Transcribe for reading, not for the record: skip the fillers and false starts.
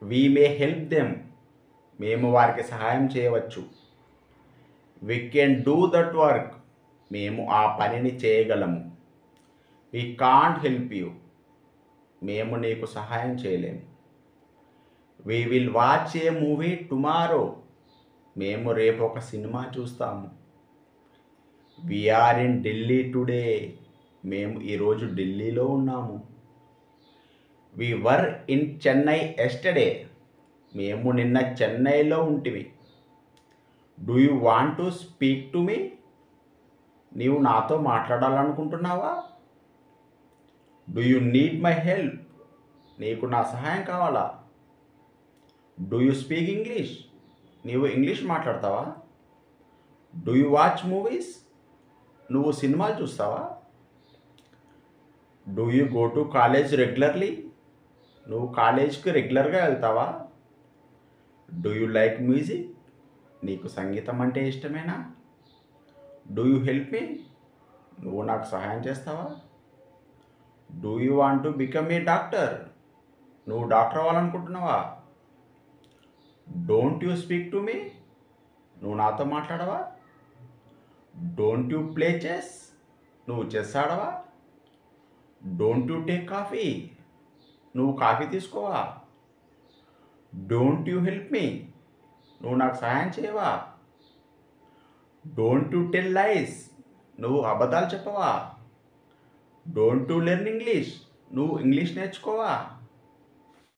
We may help them, మేము వారికి సహాయం చేయవచ్చు. We can do that work, మేము ఆ పనిని చేయగలము. వీ కాంట్ హెల్ప్ యూ, మేము నీకు సహాయం చేయలేము. We will watch a movie tomorrow, మేము రేపు ఒక సినిమా చూస్తాము. We are in Delhi today, మేము ఈరోజు ఢిల్లీలో ఉన్నాము. We were in Chennai yesterday, మేము నిన్న చెన్నైలో ఉంటివి. Do you want to speak to me, నీవు నాతో మాట్లాడాలనుకుంటున్నావా? Do you need my help, నీకు నా సహాయం కావాలా? డూ యూ స్పీక్ ఇంగ్లీష్, నీవు ఇంగ్లీష్ మాట్లాడతావా? డూ యూ వాచ్ మూవీస్, నువ్వు సినిమాలు చూస్తావా? Do you go to college regularly, నువ్వు కాలేజ్కి రెగ్యులర్గా వెళ్తావా? డూ యూ లైక్ మ్యూజిక్, నీకు సంగీతం అంటే ఇష్టమేనా? డూ యూ హెల్ప్ మీ, నువ్వు నాకు సహాయం చేస్తావా? Do you want to become a doctor, నువ్వు డాక్టర్ అవ్వాలనుకుంటున్నావా? Don't you speak to me, నువ్వు నాతో మాట్లాడవా? డోంట్ యూ ప్లే చెస్, నువ్వు చెస్ ఆడవా? డోంట్ యూ టేక్ కాఫీ, నువ్వు కాఫీ తీసుకోవా? డోంట్ యూ హెల్ప్ మీ, నువ్వు నాకు సహాయం చేయవా? డోంట్ యూ టెల్ లైస్, నువ్వు అబద్ధాలు చెప్పవా? డోంట్ యూ లెర్న్ ఇంగ్లీష్, నువ్వు ఇంగ్లీష్ నేర్చుకోవా?